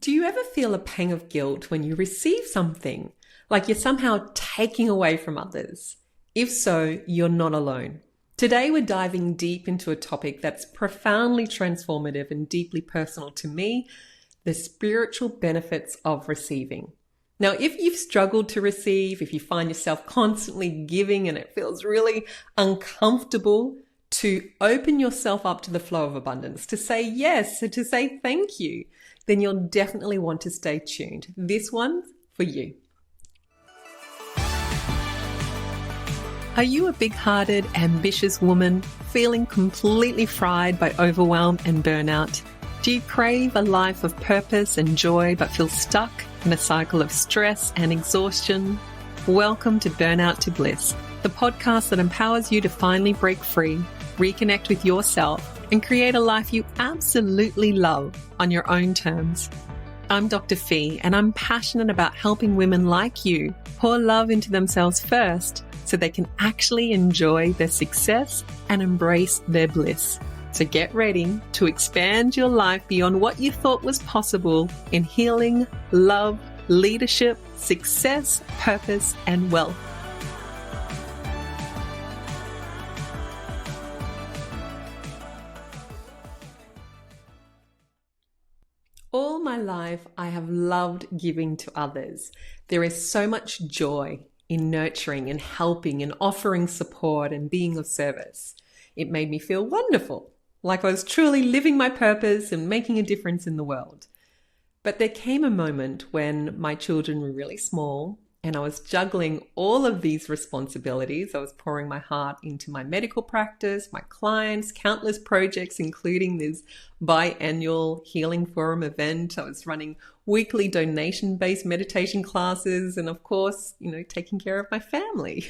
Do you ever feel a pang of guilt when you receive something, like you're somehow taking away from others? If so, you're not alone. Today we're diving deep into a topic that's profoundly transformative and deeply personal to me, the spiritual benefits of receiving. Now, if you've struggled to receive, if you find yourself constantly giving and it feels really uncomfortable, to open yourself up to the flow of abundance, to say yes, to say thank you, then you'll definitely want to stay tuned. This one's for you. Are you a big-hearted, ambitious woman feeling completely fried by overwhelm and burnout? Do you crave a life of purpose and joy but feel stuck in a cycle of stress and exhaustion? Welcome to Burnout to Bliss, the podcast that empowers you to finally break free, reconnect with yourself, and create a life you absolutely love on your own terms. I'm Dr. Fee, and I'm passionate about helping women like you pour love into themselves first so they can actually enjoy their success and embrace their bliss. So get ready to expand your life beyond what you thought was possible in healing, love, leadership, success, purpose, and wealth. All my life, I have loved giving to others. There is so much joy in nurturing and helping and offering support and being of service. It made me feel wonderful, like I was truly living my purpose and making a difference in the world. But there came a moment when my children were really small and I was juggling all of these responsibilities. I was pouring my heart into my medical practice, my clients, countless projects, including this biannual Healing Forum event. I was running weekly donation-based meditation classes and, of course, taking care of my family.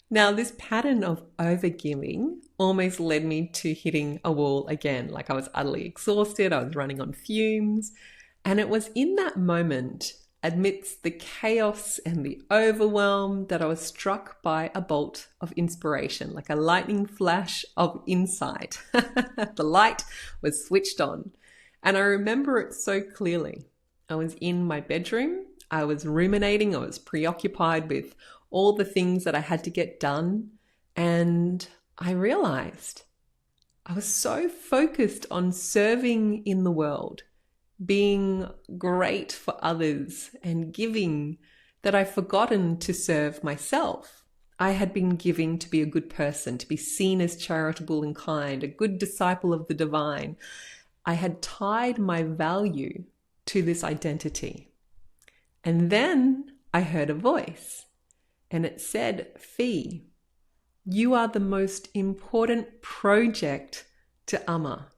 Now, this pattern of overgiving almost led me to hitting a wall again. Like I was utterly exhausted. I was running on fumes. And it was in that moment, amidst the chaos and the overwhelm, that I was struck by a bolt of inspiration, like a lightning flash of insight. The light was switched on. And I remember it so clearly. I was in my bedroom. I was ruminating. I was preoccupied with all the things that I had to get done. And I realized I was so focused on serving in the world, being great for others and giving, that I've forgotten to serve myself. I had been giving to be a good person, to be seen as charitable and kind, a good disciple of the divine. I had tied my value to this identity. And then I heard a voice and it said, Fee, you are the most important project to Amma,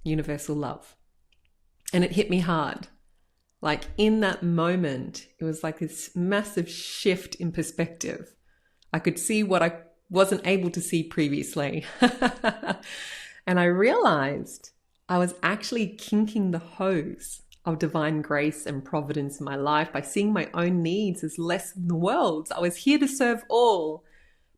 universal love. And it hit me hard. Like in that moment, it was like this massive shift in perspective. I could see what I wasn't able to see previously. And I realized I was actually kinking the hose of divine grace and providence in my life by seeing my own needs as less than the world's. I was here to serve all,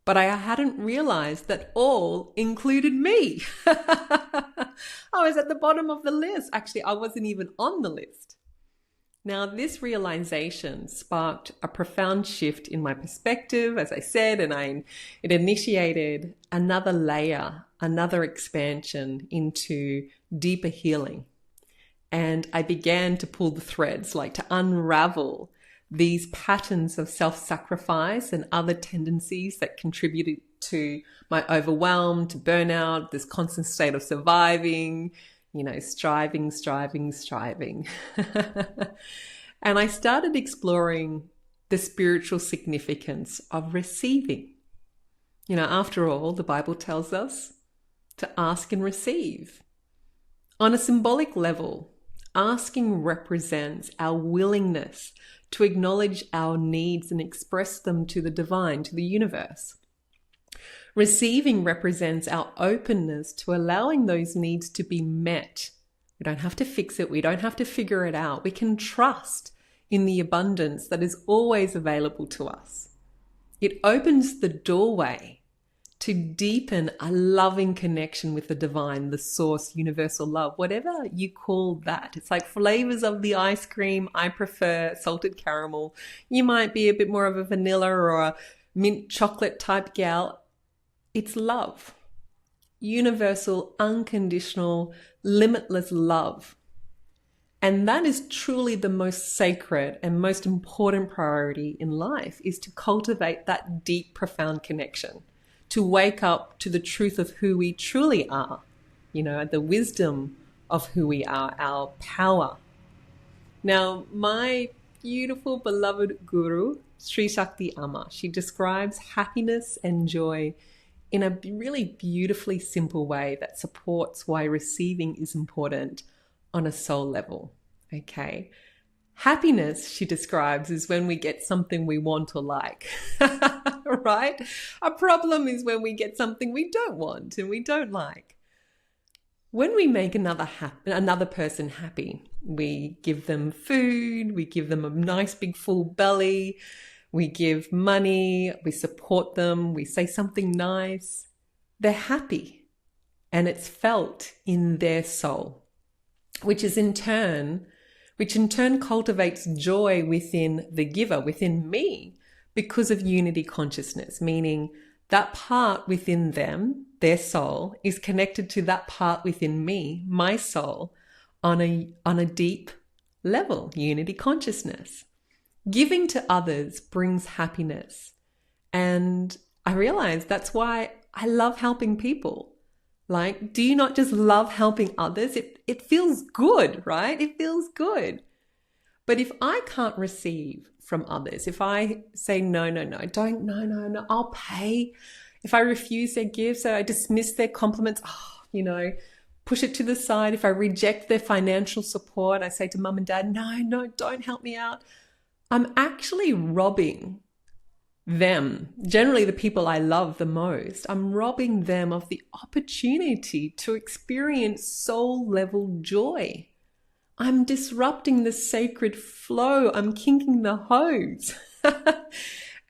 but I hadn't realized that all included me. I was at the bottom of the list. Actually, I wasn't even on the list. Now, this realization sparked a profound shift in my perspective, as I said, and it initiated another layer, another expansion into deeper healing. And I began to pull the threads, like to unravel these patterns of self-sacrifice and other tendencies that contributed to my overwhelm, to burnout, this constant state of surviving, striving. And I started exploring the spiritual significance of receiving. After all, the Bible tells us to ask and receive. On a symbolic level, asking represents our willingness to acknowledge our needs and express them to the divine, to the universe. Receiving represents our openness to allowing those needs to be met. We don't have to fix it. We don't have to figure it out. We can trust in the abundance that is always available to us. It opens the doorway to deepen a loving connection with the divine, the source, universal love, whatever you call that. It's like flavors of the ice cream. I prefer salted caramel. You might be a bit more of a vanilla or a mint chocolate type gal. It's love. Universal, unconditional, limitless love. And that is truly the most sacred and most important priority in life, is to cultivate that deep, profound connection, to wake up to the truth of who we truly are, the wisdom of who we are, our power. Now, my beautiful, beloved guru, Sri Shakti Amma, she describes happiness and joy in a really beautifully simple way that supports why receiving is important on a soul level. Okay. Happiness, she describes, is when we get something we want or like, right? A problem is when we get something we don't want and we don't like. When we make another person happy, we give them food, we give them a nice big full belly, we give money, we support them, we say something nice. They're happy, and it's felt in their soul, which in turn cultivates joy within the giver, within me, because of unity consciousness, meaning that part within them, their soul, is connected to that part within me, my soul, on a deep level, unity consciousness. Giving to others brings happiness. And I realized that's why I love helping people. Like, do you not just love helping others? It feels good, right? It feels good. But if I can't receive from others, if I say, no, I'll pay. If I refuse their gifts, so I dismiss their compliments, push it to the side. If I reject their financial support, I say to mum and dad, no, don't help me out. I'm actually robbing them, generally the people I love the most, I'm robbing them of the opportunity to experience soul level joy. I'm disrupting the sacred flow. I'm kinking the hose.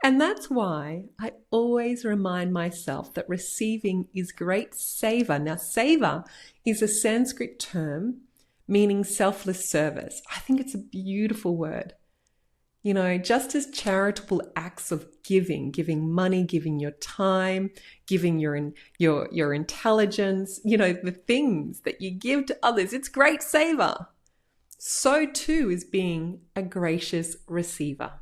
And that's why I always remind myself that receiving is great savor. Now, savor is a Sanskrit term meaning selfless service. I think it's a beautiful word. Just as charitable acts of giving money, giving your time, giving your intelligence, the things that you give to others, it's great savor. So too is being a gracious receiver.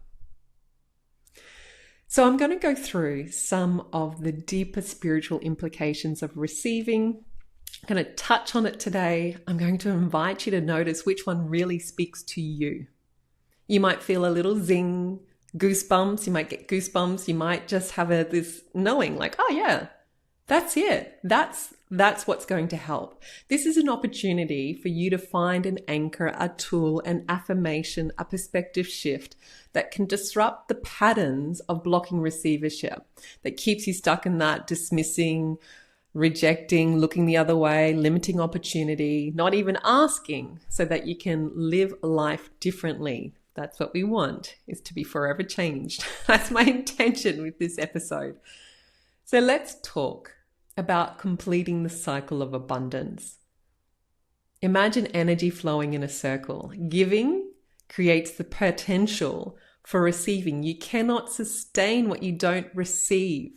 So I'm going to go through some of the deeper spiritual implications of receiving. I'm going to touch on it today. I'm going to invite you to notice which one really speaks to you. You might feel a little zing, goosebumps. You might get goosebumps. You might just have this knowing like, oh yeah, that's it. That's what's going to help. This is an opportunity for you to find an anchor, a tool, an affirmation, a perspective shift that can disrupt the patterns of blocking receivership that keeps you stuck in that dismissing, rejecting, looking the other way, limiting opportunity, not even asking, so that you can live life differently. That's what we want, is to be forever changed. That's my intention with this episode. So let's talk about completing the cycle of abundance. Imagine energy flowing in a circle. Giving creates the potential for receiving. You cannot sustain what you don't receive.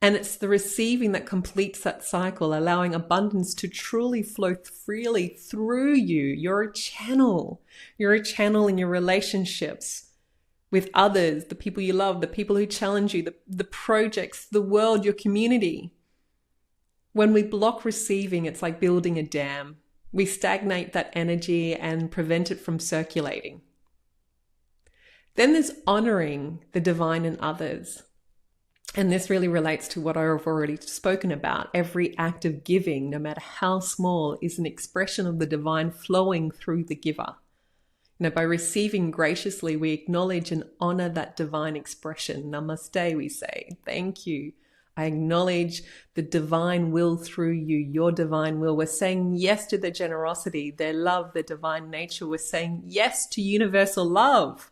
And it's the receiving that completes that cycle, allowing abundance to truly flow freely through you. You're a channel. You're a channel in your relationships with others, the people you love, the people who challenge you, the projects, the world, your community. When we block receiving, it's like building a dam. We stagnate that energy and prevent it from circulating. Then there's honoring the divine in others. And this really relates to what I've already spoken about. Every act of giving, no matter how small, is an expression of the divine flowing through the giver. By receiving graciously, we acknowledge and honor that divine expression. Namaste, we say. Thank you. I acknowledge the divine will through you, your divine will. We're saying yes to their generosity, their love, their divine nature. We're saying yes to universal love.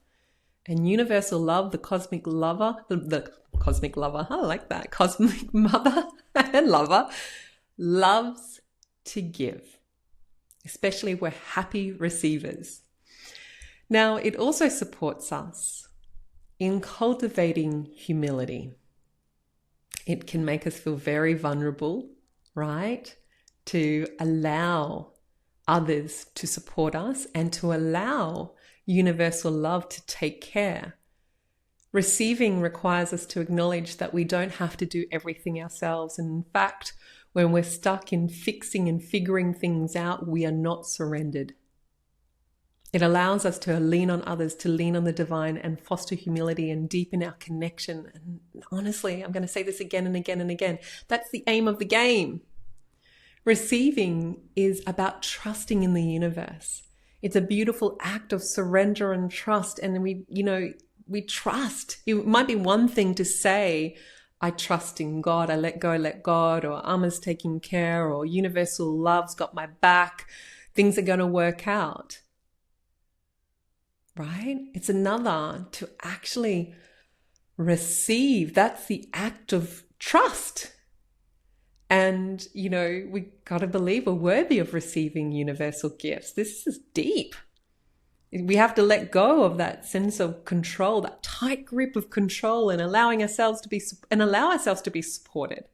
And universal love, the cosmic lover, the cosmic lover, I like that, cosmic mother and lover, loves to give, especially we're happy receivers. Now, it also supports us in cultivating humility. It can make us feel very vulnerable, right? To allow others to support us and to allow universal love to take care. Receiving requires us to acknowledge that we don't have to do everything ourselves. And in fact, when we're stuck in fixing and figuring things out, we are not surrendered. It allows us to lean on others, to lean on the divine and foster humility and deepen our connection. And honestly, I'm going to say this again and again and again. That's the aim of the game. Receiving is about trusting in the universe. It's a beautiful act of surrender and trust. And we trust. It might be one thing to say, I trust in God, I let go, let God, or Amma's taking care, or universal love's got my back, things are going to work out. Right? It's another to actually receive. That's the act of trust. And, we got to believe we're worthy of receiving universal gifts. This is deep. We have to let go of that sense of control, that tight grip of control, and allow ourselves to be supported.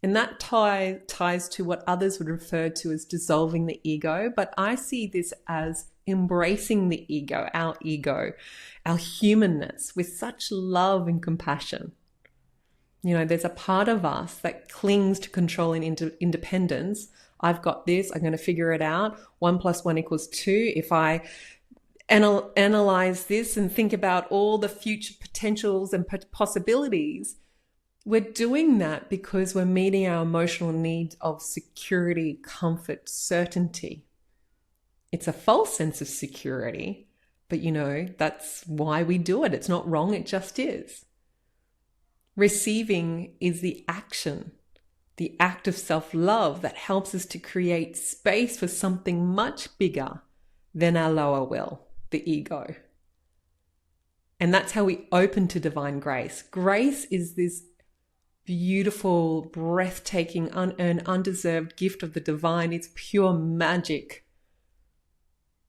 And that ties to what others would refer to as dissolving the ego. But I see this as embracing the ego, our humanness, with such love and compassion. There's a part of us that clings to control and independence. I've got this, I'm going to figure it out. 1 + 1 = 2. If I analyze this and think about all the future potentials and possibilities, we're doing that because we're meeting our emotional needs of security, comfort, certainty. It's a false sense of security, but that's why we do it. It's not wrong, it just is. Receiving is the action, the act of self-love that helps us to create space for something much bigger than our lower will, the ego. And that's how we open to divine grace. Grace is this beautiful, breathtaking, unearned, undeserved gift of the divine. It's pure magic.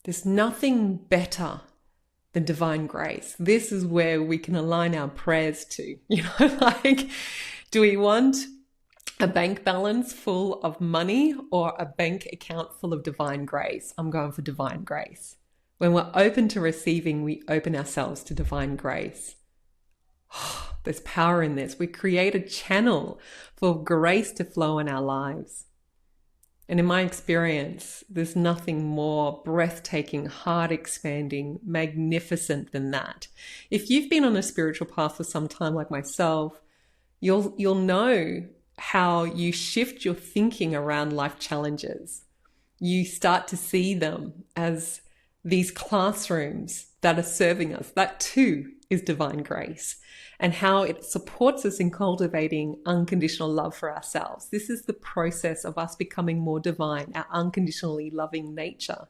There's nothing better than divine grace. This is where we can align our prayers to. Do we want a bank balance full of money or a bank account full of divine grace? I'm going for divine grace. When we're open to receiving, we open ourselves to divine grace. There's power in this. We create a channel for grace to flow in our lives. And in my experience, there's nothing more breathtaking, heart-expanding, magnificent than that. If you've been on a spiritual path for some time like myself, you'll know how you shift your thinking around life challenges. You start to see them as these classrooms that are serving us. That too is divine grace, and how it supports us in cultivating unconditional love for ourselves. This is the process of us becoming more divine, our unconditionally loving nature.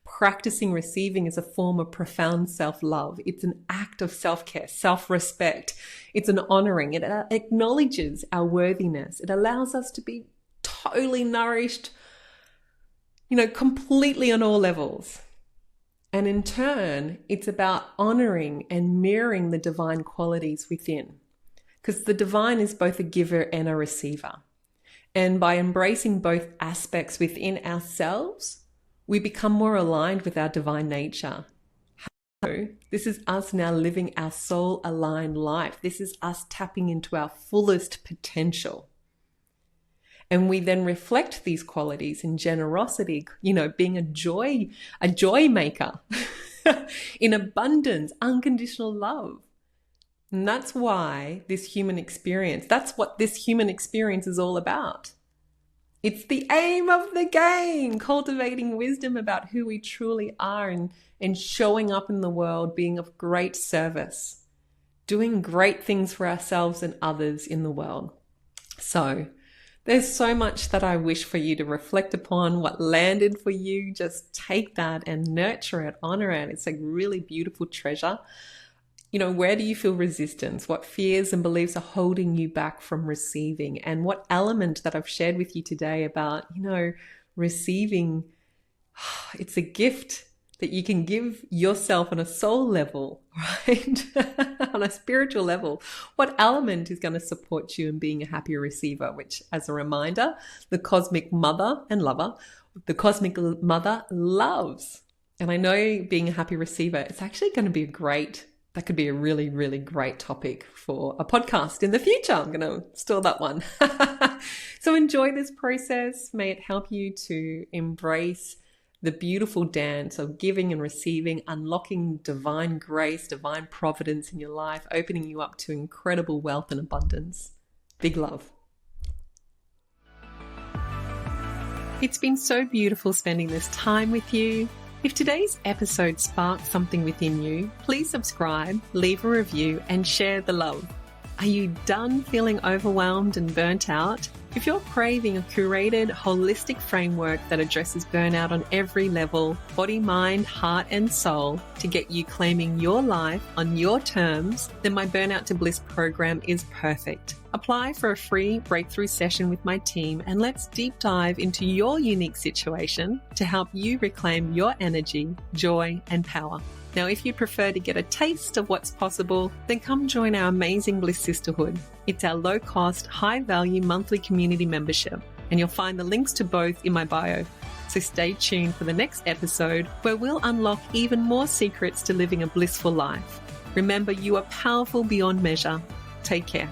Practicing receiving is a form of profound self-love. It's an act of self-care, self-respect. It's an honoring. It acknowledges our worthiness. It allows us to be totally nourished, completely on all levels. And in turn, it's about honoring and mirroring the divine qualities within, because the divine is both a giver and a receiver. And by embracing both aspects within ourselves, we become more aligned with our divine nature. This is us now living our soul-aligned life. This is us tapping into our fullest potential. And we then reflect these qualities in generosity, being a joy maker, in abundance, unconditional love. And that's why that's what this human experience is all about. It's the aim of the game, cultivating wisdom about who we truly are and showing up in the world, being of great service, doing great things for ourselves and others in the world. So, there's so much that I wish for you to reflect upon. What landed for you, just take that and nurture it, honor it. It's a really beautiful treasure. Where do you feel resistance? What fears and beliefs are holding you back from receiving? And what element that I've shared with you today about, receiving, it's a gift that you can give yourself on a soul level, right? On a spiritual level. What element is going to support you in being a happier receiver? Which, as a reminder, the cosmic mother and lover, the cosmic mother loves. And I know being a happy receiver, it's actually going to be that could be a really, really great topic for a podcast in the future. I'm going to store that one. So enjoy this process. May it help you to embrace the beautiful dance of giving and receiving, unlocking divine grace, divine providence in your life, opening you up to incredible wealth and abundance. Big love. It's been so beautiful spending this time with you. If today's episode sparked something within you, please subscribe, leave a review, and share the love. Are you done feeling overwhelmed and burnt out? If you're craving a curated, holistic framework that addresses burnout on every level, body, mind, heart, and soul, to get you claiming your life on your terms, then my Burnout to Bliss program is perfect. Apply for a free breakthrough session with my team and let's deep dive into your unique situation to help you reclaim your energy, joy, and power. Now, if you'd prefer to get a taste of what's possible, then come join our amazing Bliss Sisterhood. It's our low-cost, high-value monthly community membership, and you'll find the links to both in my bio. So stay tuned for the next episode where we'll unlock even more secrets to living a blissful life. Remember, you are powerful beyond measure. Take care.